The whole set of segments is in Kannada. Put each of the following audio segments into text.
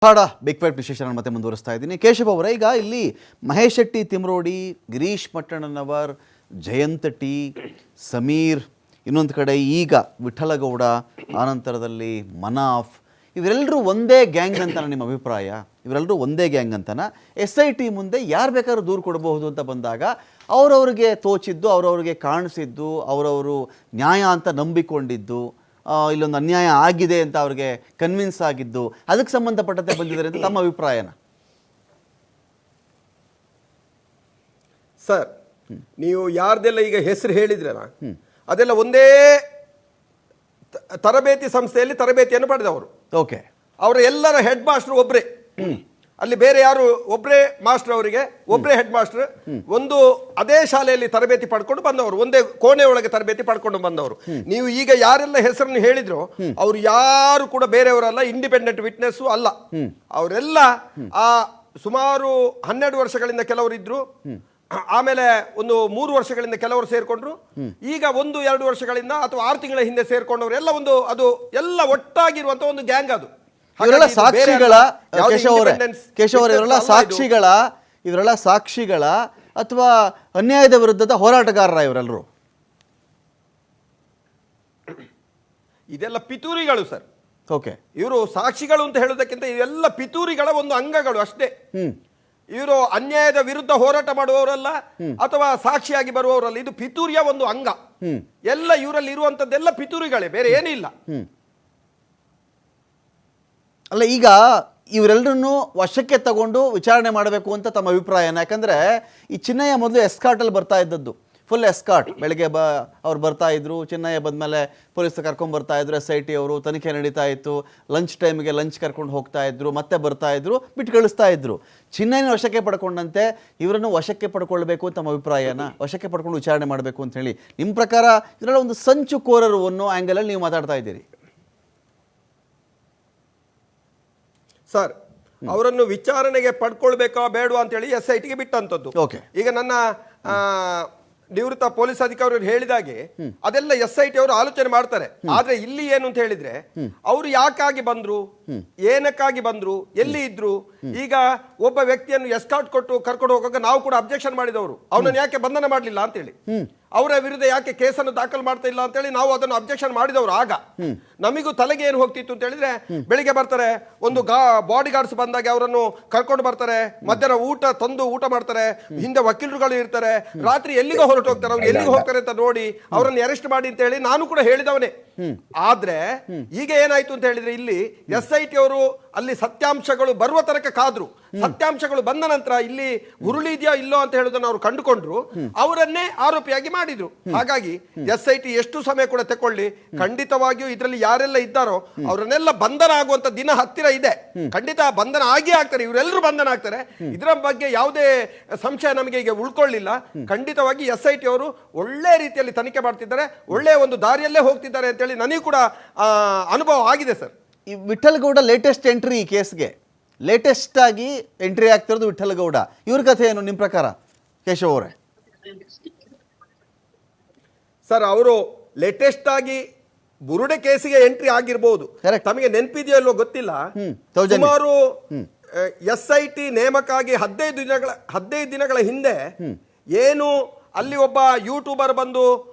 ಬಿಗ್ ಫೈಟ್ ವಿಶೇಷ ಮತ್ತೆ ಮುಂದುವರಿಸ್ತಾ ಇದ್ದೀನಿ. ಕೇಶವ್ ಅವರೇ, ಈಗ ಇಲ್ಲಿ ಮಹೇಶ್ ಶೆಟ್ಟಿ ತಿಮ್ರೋಡಿ, ಗಿರೀಶ್ ಮಟ್ಟಣ್ಣನವರ್, ಜಯಂತ್ ಟಿ, ಸಮೀರ್, ಇನ್ನೊಂದು ಕಡೆ ಈಗ ವಿಠಲಗೌಡ, ಆನಂತರದಲ್ಲಿ ಮನಾಫ್, ಇವರೆಲ್ಲರೂ ಒಂದೇ ಗ್ಯಾಂಗ್ ಅಂತನ ನಿಮ್ಮ ಅಭಿಪ್ರಾಯ? ಇವರೆಲ್ಲರೂ ಒಂದೇ ಗ್ಯಾಂಗ್ ಅಂತನ? SIT ಮುಂದೆ ಯಾರು ಬೇಕಾದ್ರೂ ದೂರು ಕೊಡಬಹುದು ಅಂತ ಬಂದಾಗ ಅವರವ್ರಿಗೆ ತೋಚಿದ್ದು, ಅವರವ್ರಿಗೆ ಕಾಣಿಸಿದ್ದು, ಅವರವರು ನ್ಯಾಯ ಅಂತ ನಂಬಿಕೊಂಡಿದ್ದು, ಇಲ್ಲೊಂದು ಅನ್ಯಾಯ ಆಗಿದೆ ಅಂತ ಅವ್ರಿಗೆ ಕನ್ವಿನ್ಸ್ ಆಗಿದ್ದು, ಅದಕ್ಕೆ ಸಂಬಂಧಪಟ್ಟಂತೆ ಬಂದಿದ್ದಾರೆ ಅಂತ ತಮ್ಮ ಅಭಿಪ್ರಾಯನ? ಸರ್, ನೀವು ಯಾರ್ದೆಲ್ಲ ಈಗ ಹೆಸರು ಹೇಳಿದ್ರಲ್ಲ, ಅದೆಲ್ಲ ಒಂದೇ ತರಬೇತಿ ಸಂಸ್ಥೆಯಲ್ಲಿ ತರಬೇತಿಯನ್ನು ಪಡೆದವರು. ಓಕೆ. ಅವರ ಎಲ್ಲರ ಹೆಡ್ ಮಾಸ್ಟರ್ ಒಬ್ಬರೇ, ಅಲ್ಲಿ ಬೇರೆ ಯಾರು, ಒಬ್ಬರೇ ಮಾಸ್ಟರ್, ಅವರಿಗೆ ಒಬ್ಬರೇ ಹೆಡ್ ಮಾಸ್ಟರ್. ಒಂದು ಅದೇ ಶಾಲೆಯಲ್ಲಿ ತರಬೇತಿ ಪಡ್ಕೊಂಡು ಬಂದವರು, ಒಂದೇ ಕೋಣೆ ಒಳಗೆ ತರಬೇತಿ ಪಡ್ಕೊಂಡು ಬಂದವರು. ನೀವು ಈಗ ಯಾರೆಲ್ಲ ಹೆಸರನ್ನು ಹೇಳಿದ್ರು, ಅವ್ರು ಯಾರು ಕೂಡ ಬೇರೆಯವರಲ್ಲ, ಇಂಡಿಪೆಂಡೆಂಟ್ ವಿಟ್ನೆಸ್ ಅಲ್ಲ. ಅವರೆಲ್ಲ ಆ ಸುಮಾರು 12 ವರ್ಷಗಳಿಂದ ಕೆಲವರು ಇದ್ರು, ಆಮೇಲೆ ಒಂದು 3 ವರ್ಷಗಳಿಂದ ಕೆಲವರು ಸೇರ್ಕೊಂಡ್ರು, ಈಗ 1-2 ವರ್ಷಗಳಿಂದ ಅಥವಾ 6 ತಿಂಗಳ ಹಿಂದೆ ಸೇರ್ಕೊಂಡವರು ಎಲ್ಲ ಒಂದು, ಅದು ಎಲ್ಲ ಒಟ್ಟಾಗಿರುವಂತ ಒಂದು ಗ್ಯಾಂಗ್. ಅದು ಇವರೆಲ್ಲ ಸಾಕ್ಷಿಗಳ, ಇವರೆಲ್ಲ ಸಾಕ್ಷಿಗಳ ಅಥವಾ ಅನ್ಯಾಯದ ವಿರುದ್ಧದ ಹೋರಾಟಗಾರರ ಇವರೆಲ್ಲರೂ? ಇದೆಲ್ಲ ಪಿತೂರಿಗಳು ಸರ್. ಓಕೆ. ಇವರು ಸಾಕ್ಷಿಗಳು ಅಂತ ಹೇಳೋದಕ್ಕಿಂತ ಇವೆಲ್ಲ ಪಿತೂರಿಗಳ ಒಂದು ಅಂಗಗಳು ಅಷ್ಟೇ. ಇವರು ಅನ್ಯಾಯದ ವಿರುದ್ಧ ಹೋರಾಟ ಮಾಡುವವರಲ್ಲ ಅಥವಾ ಸಾಕ್ಷಿಯಾಗಿ ಬರುವವರಲ್ಲ, ಇದು ಪಿತೂರಿಯ ಒಂದು ಅಂಗ. ಎಲ್ಲ ಇವರಲ್ಲಿ ಇರುವಂತದ್ದೆಲ್ಲ ಪಿತೂರಿಗಳೇ, ಬೇರೆ ಏನಿಲ್ಲ. ಅಲ್ಲ, ಈಗ ಇವರೆಲ್ಲರನ್ನು ವಶಕ್ಕೆ ತಗೊಂಡು ವಿಚಾರಣೆ ಮಾಡಬೇಕು ಅಂತ ತಮ್ಮ ಅಭಿಪ್ರಾಯನ? ಯಾಕಂದರೆ ಈ ಚಿನ್ನಯ್ಯ ಮೊದಲು ಎಸ್ಕಾರ್ಟಲ್ಲಿ ಬರ್ತಾ ಇದ್ದದ್ದು, ಫುಲ್ ಎಸ್ಕಾರ್ಟ್. ಬೆಳಗ್ಗೆ ಅವ್ರು ಬರ್ತಾ ಇದ್ರು, ಚಿನ್ನಯ್ಯ ಬಂದಮೇಲೆ ಪೊಲೀಸ್ ಕರ್ಕೊಂಡು ಬರ್ತಾ ಇದ್ರು, SIT ಅವರು ತನಿಖೆ ನಡೀತಾ ಇತ್ತು, ಲಂಚ್ ಟೈಮಿಗೆ ಲಂಚ್ ಕರ್ಕೊಂಡು ಹೋಗ್ತಾ ಇದ್ರು, ಮತ್ತೆ ಬರ್ತಾ ಇದ್ರು, ಬಿಟ್ಟು ಕಳಿಸ್ತಾ ಇದ್ರು. ಚಿನ್ನಯ್ಯನ ವಶಕ್ಕೆ ಪಡ್ಕೊಂಡಂತೆ ಇವರನ್ನು ವಶಕ್ಕೆ ಪಡ್ಕೊಳ್ಬೇಕು ಅಂತ ತಮ್ಮ ಅಭಿಪ್ರಾಯನ? ವಶಕ್ಕೆ ಪಡ್ಕೊಂಡು ವಿಚಾರಣೆ ಮಾಡಬೇಕು ಅಂತ ಹೇಳಿ ನಿಮ್ಮ ಪ್ರಕಾರ ಇದರಲ್ಲಿ ಒಂದು ಸಂಚುಕೋರರು ಅನ್ನೋ ಆ್ಯಂಗಲಲ್ಲಿ ನೀವು ಮಾತಾಡ್ತಾ ಇದ್ದೀರಿ ಸರ್. ಅವರನ್ನು ವಿಚಾರಣೆಗೆ ಪಡ್ಕೊಳ್ಬೇಕಾ ಬೇಡವಾ ಅಂತ ಹೇಳಿ SITಗೆ ಬಿಟ್ಟಂತದ್ದು. ಈಗ ನನ್ನ ನಿವೃತ್ತ ಪೊಲೀಸ್ ಅಧಿಕಾರಿಗಳು ಹೇಳಿದಾಗೆ ಅದೆಲ್ಲ SIT ಅವರು ಆಲೋಚನೆ ಮಾಡ್ತಾರೆ. ಆದ್ರೆ ಇಲ್ಲಿ ಏನು ಅಂತ ಹೇಳಿದ್ರೆ, ಅವರು ಯಾಕಾಗಿ ಬಂದ್ರು, ಏನಕ್ಕಾಗಿ ಬಂದ್ರು, ಎಲ್ಲಿ ಇದ್ರು. ಈಗ ಒಬ್ಬ ವ್ಯಕ್ತಿಯನ್ನು ಎಸ್ಕಾರ್ಟ್ ಕೊಟ್ಟು ಕರ್ಕೊಂಡು ಹೋಗುವಾಗ ನಾವು ಕೂಡ ಅಬ್ಜೆಕ್ಷನ್ ಮಾಡಿದವರು, ಅವನನ್ನು ಯಾಕೆ ಬಂಧನ ಮಾಡಲಿಲ್ಲ ಅಂತೇಳಿ, ಅವರ ವಿರುದ್ಧ ಯಾಕೆ ಕೇಸನ್ನು ದಾಖಲು ಮಾಡ್ತಾ ಇಲ್ಲ ಅಂತೇಳಿ ನಾವು ಅದನ್ನು ಅಬ್ಜೆಕ್ಷನ್ ಮಾಡಿದವರು. ಆಗ ನಮಿಗೂ ತಲೆಗೆ ಏನು ಹೋಗ್ತಿತ್ತು ಅಂತ ಹೇಳಿದ್ರೆ, ಬೆಳಿಗ್ಗೆ ಬರ್ತಾರೆ, ಒಂದು ಬಾಡಿ ಗಾರ್ಡ್ಸ್ ಬಂದಾಗ ಅವರನ್ನು ಕರ್ಕೊಂಡು ಬರ್ತಾರೆ, ಮಧ್ಯಾಹ್ನ ಊಟ ಮಾಡ್ತಾರೆ, ಹಿಂದೆ ವಕೀಲರುಗಳು ಇರ್ತಾರೆ, ರಾತ್ರಿ ಎಲ್ಲಿಗೋ ಹೊರಟು ಹೋಗ್ತಾರೆ, ಅವ್ರು ಎಲ್ಲಿಗೆ ಹೋಗ್ತಾರೆ ಅಂತ ನೋಡಿ ಅವರನ್ನು ಅರೆಸ್ಟ್ ಮಾಡಿ ಅಂತ ಹೇಳಿ ನಾನು ಕೂಡ ಹೇಳಿದವನೇ. ಆದ್ರೆ ಈಗ ಏನಾಯ್ತು ಅಂತ ಹೇಳಿದ್ರೆ, ಇಲ್ಲಿ SIT ಅವರು ಅಲ್ಲಿ ಸತ್ಯಾಂಶಗಳು ಬರುವ ತನಕ ಕಾದ್ರು. ಸತ್ಯಾಂಶಗಳು ಬಂದ ನಂತರ ಇಲ್ಲಿ ಹುರುಳಿ ಇದೆಯಾ ಇಲ್ಲೋ ಅಂತ ಹೇಳೋದನ್ನ ಅವರು ಕಂಡುಕೊಂಡ್ರು, ಅವರನ್ನೇ ಆರೋಪಿಯಾಗಿ ಮಾಡಿದ್ರು. ಹಾಗಾಗಿ SIT ಎಷ್ಟು ಸಮಯ ಕೂಡ ತಕೊಳ್ಳಿ, ಖಂಡಿತವಾಗಿಯೂ ಇದರಲ್ಲಿ ಯಾರೆಲ್ಲ ಇದ್ದಾರೋ ಅವರನ್ನೆಲ್ಲ ಬಂಧನ ಆಗುವಂತ ದಿನ ಹತ್ತಿರ ಇದೆ. ಖಂಡಿತ ಬಂಧನ ಆಗೇ ಆಗ್ತಾರೆ, ಇವರೆಲ್ಲರೂ ಬಂಧನ ಆಗ್ತಾರೆ. ಇದರ ಬಗ್ಗೆ ಯಾವುದೇ ಸಂಶಯ ನಮಗೆ ಈಗ ಉಳ್ಕೊಳ್ಳಿಲ್ಲ. ಖಂಡಿತವಾಗಿ SIT ಅವರು ಒಳ್ಳೆ ರೀತಿಯಲ್ಲಿ ತನಿಖೆ ಮಾಡ್ತಿದ್ದಾರೆ, ಒಳ್ಳೆಯ ಒಂದು ದಾರಿಯಲ್ಲೇ ಹೋಗ್ತಿದ್ದಾರೆ ಅಂತೇಳಿ ನನಗೂ ಕೂಡ ಅನುಭವ ಆಗಿದೆ ಸರ್. ಈ ವಿಠಲಗೌಡ ಲೇಟೆಸ್ಟ್ ಎಂಟ್ರಿ, ಈ ಕೇಸ್ಗೆ ಲೇಟೆಸ್ಟ್ ಆಗಿ ಎಂಟ್ರಿ ಆಗ್ತಿರೋದು ವಿಠಲಗೌಡ. ಇವ್ರ ಕಥೆ ಏನು ನಿಮ್ಮ ಪ್ರಕಾರ ಕೇಶವ್ ಅವರೇ? ಸರ್, ಅವರು ಲೇಟೆಸ್ಟ್ ಆಗಿ ಬುರುಡೆ ಕೇಸಿಗೆ ಎಂಟ್ರಿ ಆಗಿರ್ಬೋದು. ತಮಗೆ ನೆನಪಿದೆಯೋ ಇಲ್ಲೋ ಗೊತ್ತಿಲ್ಲ, ಸುಮಾರು SIT ನೇಮಕಾಗಿ 15 ದಿನಗಳ ಹಿಂದೆ ಏನು ಅಲ್ಲಿ ಒಬ್ಬ ಯೂಟ್ಯೂಬರ್ ಬಂದು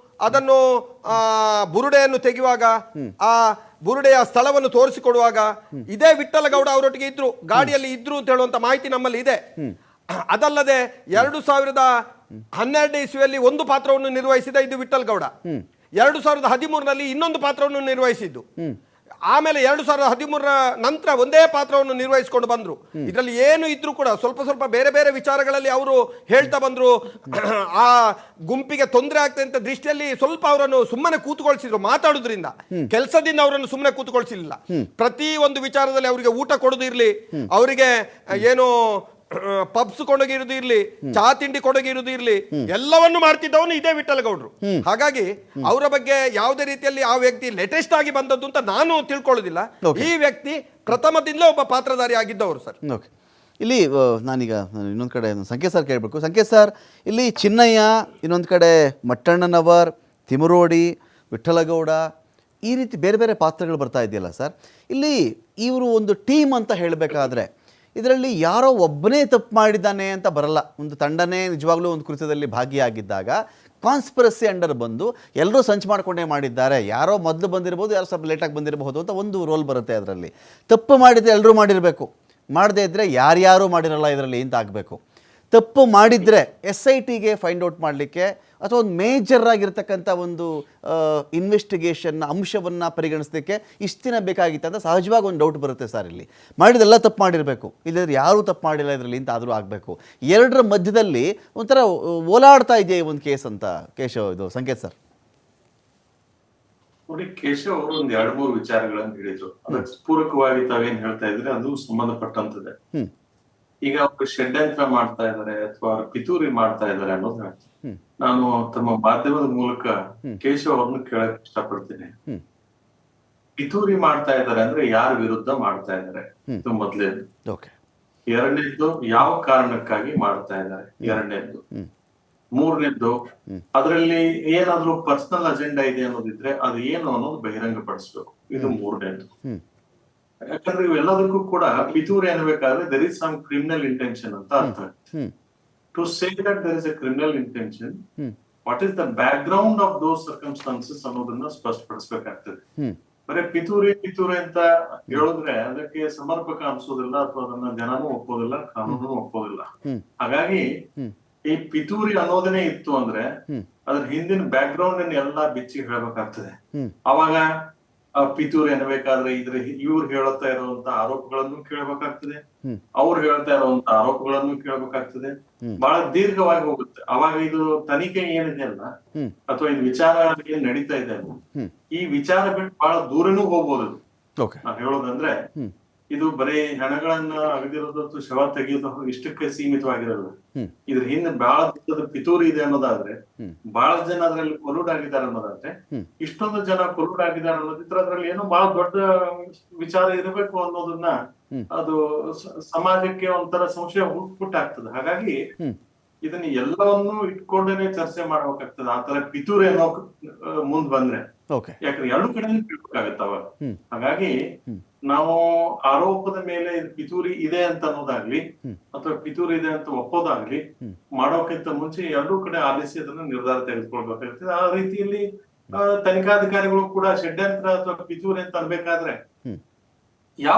ಅದನ್ನು ಬುರುಡೆಯನ್ನು ತೆಗೆಯುವಾಗ, ಆ ಬುರುಡೆಯ ಸ್ಥಳವನ್ನು ತೋರಿಸಿಕೊಡುವಾಗ ಇದೇ ವಿಠಲಗೌಡ ಅವರೊಟ್ಟಿಗೆ ಇದ್ರು, ಗಾಡಿಯಲ್ಲಿ ಇದ್ರು ಅಂತ ಹೇಳುವಂತ ಮಾಹಿತಿ ನಮ್ಮಲ್ಲಿ ಇದೆ. ಅದಲ್ಲದೆ 2012 ಇಸ್ವಿಯಲ್ಲಿ ಒಂದು ಪಾತ್ರವನ್ನು ನಿರ್ವಹಿಸಿದ ಇದು ವಿಠಲಗೌಡ, 2013ರಲ್ಲಿ ಇನ್ನೊಂದು ಪಾತ್ರವನ್ನು ನಿರ್ವಹಿಸಿದ್ದು, ಆಮೇಲೆ 2013ರ ನಂತರ ಒಂದೇ ಪಾತ್ರವನ್ನು ನಿರ್ವಹಿಸಿಕೊಂಡು ಬಂದ್ರು. ಇದರಲ್ಲಿ ಏನು ಇದ್ರು ಕೂಡ ಸ್ವಲ್ಪ ಬೇರೆ ಬೇರೆ ವಿಚಾರಗಳಲ್ಲಿ ಅವರು ಹೇಳ್ತಾ ಬಂದ್ರು. ಆ ಗುಂಪಿಗೆ ತೊಂದರೆ ಆಗ್ತದೆ ಅಂತ ದೃಷ್ಟಿಯಲ್ಲಿ ಸ್ವಲ್ಪ ಅವರನ್ನು ಸುಮ್ಮನೆ ಕೂತ್ಕೊಳ್ಸಿದ್ರು, ಮಾತಾಡುದ್ರಿಂದ, ಕೆಲಸದಿಂದ ಅವರನ್ನು ಸುಮ್ಮನೆ ಕೂತ್ಕೊಳ್ಸಿರ್ಲಿಲ್ಲ. ಪ್ರತಿ ಒಂದು ವಿಚಾರದಲ್ಲಿ ಅವರಿಗೆ ಊಟ ಕೊಡೋದು ಇರ್ಲಿ, ಅವರಿಗೆ ಏನು ಪಬ್ಸ್ ಕೊಡಗಿರುವುದು ಇರ್ಲಿ, ಚಹಾ ತಿಂಡಿ ಕೊಡಗಿರುವುದು ಇರ್ಲಿ, ಎಲ್ಲವನ್ನು ಮಾಡ್ತಿದ್ದವನು ಇದೇ ವಿಠಲಗೌಡರು. ಹಾಗಾಗಿ ಅವರ ಬಗ್ಗೆ ಯಾವುದೇ ರೀತಿಯಲ್ಲಿ ಆ ವ್ಯಕ್ತಿ ಲೇಟೆಸ್ಟ್ ಆಗಿ ಬಂದದ್ದು ಅಂತ ನಾನು ತಿಳ್ಕೊಳ್ಳೋದಿಲ್ಲ. ಈ ವ್ಯಕ್ತಿ ಪ್ರಥಮದಿಂದಲೇ ಒಬ್ಬ ಪಾತ್ರಧಾರಿ ಆಗಿದ್ದವರು ಸರ್. ಇಲ್ಲಿ ನಾನೀಗ ಇನ್ನೊಂದು ಕಡೆ ಸಂಕೇತ್ ಸರ್ ಕೇಳಬೇಕು. ಸಂಕೇತ್ ಸರ್, ಇಲ್ಲಿ ಚಿನ್ನಯ್ಯ, ಇನ್ನೊಂದು ಕಡೆ ಮಟ್ಟಣ್ಣನವರ್, ತಿಮರೋಡಿ, ವಿಠಲಗೌಡ, ಈ ರೀತಿ ಬೇರೆ ಬೇರೆ ಪಾತ್ರಗಳು ಬರ್ತಾ ಇದೆಯಲ್ಲ ಸರ್, ಇಲ್ಲಿ ಇವರು ಒಂದು ಟೀಮ್ ಅಂತ ಹೇಳಬೇಕಾದ್ರೆ ಇದರಲ್ಲಿ ಯಾರೋ ಒಬ್ಬನೇ ತಪ್ಪು ಮಾಡಿದ್ದಾನೆ ಅಂತ ಬರಲ್ಲ. ಒಂದು ತಂಡನೇ ನಿಜವಾಗ್ಲೂ ಒಂದು ಕೃತ್ಯದಲ್ಲಿ ಭಾಗಿಯಾಗಿದ್ದಾಗ ಕಾನ್ಸ್ಪಿರಸಿ ಅಂಡರ್ ಬಂದು ಎಲ್ಲರೂ ಸಂಚು ಮಾಡಿಕೊಂಡೇ ಮಾಡಿದ್ದಾರೆ, ಯಾರೋ ಮೊದಲು ಬಂದಿರ್ಬೋದು, ಯಾರೋ ಸ್ವಲ್ಪ ಲೇಟಾಗಿ ಬಂದಿರಬಹುದು ಅಂತ ಒಂದು ರೋಲ್ ಬರುತ್ತೆ. ಅದರಲ್ಲಿ ತಪ್ಪು ಮಾಡಿದರೆ ಎಲ್ಲರೂ ಮಾಡಿರಬೇಕು, ಮಾಡದೇ ಇದ್ದರೆ ಯಾರ್ಯಾರೂ ಮಾಡಿರಲ್ಲ ಇದರಲ್ಲಿ ಅಂತ ಆಗಬೇಕು. ತಪ್ಪು ಮಾಡಿದರೆ SITಗೆ ಫೈಂಡ್ ಔಟ್ ಮಾಡಲಿಕ್ಕೆ ಅಥವಾ ಒಂದು ಮೇಜರ್ ಆಗಿರ್ತಕ್ಕಂಥ ಒಂದು ಇನ್ವೆಸ್ಟಿಗೇಷನ್ನ ಅಂಶವನ್ನು ಪರಿಗಣಿಸಲಿಕ್ಕೆ ಇಷ್ಟು ದಿನ ಬೇಕಾಗಿತ್ತು ಅಂತ ಸಹಜವಾಗಿ ಒಂದು ಡೌಟ್ ಬರುತ್ತೆ ಸರ್. ಇಲ್ಲಿ ಮಾಡಿದೆಲ್ಲ ತಪ್ಪು ಮಾಡಿರಬೇಕು, ಇಲ್ಲದ್ರೆ ಯಾರೂ ತಪ್ಪು ಮಾಡಿಲ್ಲ ಇದರಲ್ಲಿ ಅಂತ ಆದರೂ ಆಗಬೇಕು. ಎರಡರ ಮಧ್ಯದಲ್ಲಿ ಒಂಥರ ಓಲಾಡ್ತಾ ಇದೆಯಾ ಈ ಒಂದು ಕೇಸ್ ಅಂತ ಕೇಶವ್, ಇದು ಸಂಕೇತ್ ಸರ್. ನೋಡಿ, ಕೇಶವ್ ಅವರು ಒಂದ್ 2-3 ವಿಚಾರಗಳನ್ನು ಹೇಳಿದ್ರು. ಅದಕ್ಕೆ ಪೂರಕವಾಗಿ ತಾವೇನ್ ಹೇಳ್ತಾ ಇದ್ರೆ ಅದು ಸಂಬಂಧಪಟ್ಟಂತದೆ. ಈಗ ಅವರು ಷಡ್ಯಂತ್ರ ಮಾಡ್ತಾ ಇದ್ದಾರೆ ಅಥವಾ ಪಿತೂರಿ ಮಾಡ್ತಾ ಇದ್ದಾರೆ ಅನ್ನೋದು ಹೇಳ್ತೀನಿ. ನಾನು ತಮ್ಮ ಮಾಧ್ಯಮದ ಮೂಲಕ ಕೇಶವ್ ಅವ್ರನ್ನ ಕೇಳಕ್ ಇಷ್ಟಪಡ್ತೀನಿ. ಪಿತೂರಿ ಮಾಡ್ತಾ ಇದ್ದಾರೆ ಅಂದ್ರೆ ಯಾರ ವಿರುದ್ಧ ಮಾಡ್ತಾ ಇದ್ದಾರೆ, ಇದು ಮೊದಲೇದು. ಎರಡನೇದ್ದು ಯಾವ ಕಾರಣಕ್ಕಾಗಿ ಮಾಡ್ತಾ ಇದ್ದಾರೆ, ಎರಡನೇದ್ದು. ಮೂರನೇದ್ದು, ಅದರಲ್ಲಿ ಏನಾದ್ರೂ ಪರ್ಸನಲ್ ಅಜೆಂಡಾ ಇದೆ ಅನ್ನೋದಿದ್ರೆ ಅದು ಏನು ಅನ್ನೋದು ಬಹಿರಂಗ ಪಡಿಸ್ಬೇಕು, ಇದು ಮೂರನೇದ್ದು. ಯಾಕಂದ್ರೆ ಇವೆಲ್ಲದಕ್ಕೂ ಕೂಡ ಪಿತೂರಿ ಅನ್ಬೇಕಾದ್ರೆ there is some criminal intention ಅಂತ ಅರ್ಥ. To say that there is a criminal intention, what is the background of those circumstances ಅನ್ನೋದನ್ನ ಸ್ಪಷ್ಟಪಡಿಸ್ಬೇಕಾಗ್ತದೆ. ಬರೀ ಪಿತೂರಿ ಅಂತ ಹೇಳಿದ್ರೆ ಅದಕ್ಕೆ ಸಮರ್ಪಕ ಅನ್ಸೋದಿಲ್ಲ, ಅಥವಾ ಅದನ್ನ ಜನನೂ ಒಪ್ಪೋದಿಲ್ಲ, ಕಾನೂನು ಒಪ್ಪೋದಿಲ್ಲ. ಹಾಗಾಗಿ ಈ ಪಿತೂರಿ ಅನ್ನೋದನ್ನೇ ಇತ್ತು ಅಂದ್ರೆ ಅದ್ರ ಹಿಂದಿನ ಬ್ಯಾಕ್ ಗ್ರೌಂಡ್ ಅನ್ನ ಎಲ್ಲಾ ಬಿಚ್ಚಿ ಹೇಳ್ಬೇಕಾಗ್ತದೆ. ಅವಾಗ ಪಿತೂರಿ ಅನ್ಬೇಕಾದ್ರೆ ಇವ್ರು ಹೇಳುತ್ತಾ ಇರುವಂತ ಆರೋಪಗಳನ್ನು ಕೇಳಬೇಕಾಗ್ತದೆ, ಅವ್ರು ಹೇಳ್ತಾ ಇರುವಂತ ಆರೋಪಗಳನ್ನು ಕೇಳಬೇಕಾಗ್ತದೆ. ಬಹಳ ದೀರ್ಘವಾಗಿ ಹೋಗುತ್ತೆ. ಅವಾಗ ಇದು ತನಿಖೆ ಏನಿದೆ ಅಲ್ಲ, ಅಥವಾ ಇದು ವಿಚಾರ ಏನ್ ನಡೀತಾ ಇದೆ ಅಲ್ಲ, ಈ ವಿಚಾರ ಬಿಟ್ಟು ಬಹಳ ದೂರನೂ ಹೋಗ್ಬೋದು. ನಾವ್ ಹೇಳೋದಂದ್ರೆ ಇದು ಬರೀ ಹೆಣಗಳನ್ನ ಅಗದಿರೋದು ಅಥವಾ ಶವ ತೆಗೆಯೋದು ಇಷ್ಟಕ್ಕೆ ಸೀಮಿತವಾಗಿರಲ್ಲ. ಇದ್ರ ಹಿಂದೆ ಬಹಳ ದೊಡ್ಡದ ಪಿತೂರಿ ಇದೆ ಅನ್ನೋದಾದ್ರೆ, ಬಹಳ ಜನ ಅದ್ರಲ್ಲಿ ಕೊಲೂಡ್ ಆಗಿದ್ದಾರೆ ಅನ್ನೋದಾದ್ರೆ, ಇಷ್ಟೊಂದು ಜನ ಕೊಲೂಡ್ ಆಗಿದ್ದಾರೆ ಅನ್ನೋದಿದ್ರೆ ಅದ್ರಲ್ಲಿ ಏನೋ ಬಹಳ ದೊಡ್ಡ ವಿಚಾರ ಇರಬೇಕು ಅನ್ನೋದನ್ನ ಅದು ಸಮಾಜಕ್ಕೆ ಒಂಥರ ಸಂಶಯ ಹುಟ್ಟಾಗ್ತದೆ. ಹಾಗಾಗಿ ಇದನ್ನ ಎಲ್ಲವನ್ನೂ ಇಟ್ಕೊಂಡೇನೆ ಚರ್ಚೆ ಮಾಡ್ಬೇಕಾಗ್ತದೆ. ಆತರ ಪಿತೂರಿ ಅನ್ನೋ ಮುಂದ್ ಬಂದ್ರೆ, ಯಾಕಂದ್ರೆ ಎರಡು ಕಡೆ ತಿಳ್ಬೇಕಾಗತ್ತ ಅವಾಗ. ಹಾಗಾಗಿ ನಾವು ಆರೋಪದ ಮೇಲೆ ಪಿತೂರಿ ಇದೆ ಅಂತ ಅನ್ನೋದಾಗ್ಲಿ ಅಥವಾ ಪಿತೂರಿ ಇದೆ ಅಂತ ಒಪ್ಪೋದಾಗ್ಲಿ ಮಾಡೋಕ್ಕಿಂತ ಮುಂಚೆ ಎರಡೂ ಕಡೆ ಆಲಿಸಿ ಅದನ್ನ ನಿರ್ಧಾರ ತೆಗೆದುಕೊಳ್ಬೇಕಾಗ್ತದೆ. ಆ ರೀತಿಯಲ್ಲಿ ತನಿಖಾಧಿಕಾರಿಗಳು ಕೂಡ ಷಡ್ಯಂತ್ರ ಅಥವಾ ಪಿತೂರಿ ಅಂತ ಅನ್ಬೇಕಾದ್ರೆ ಯಾವ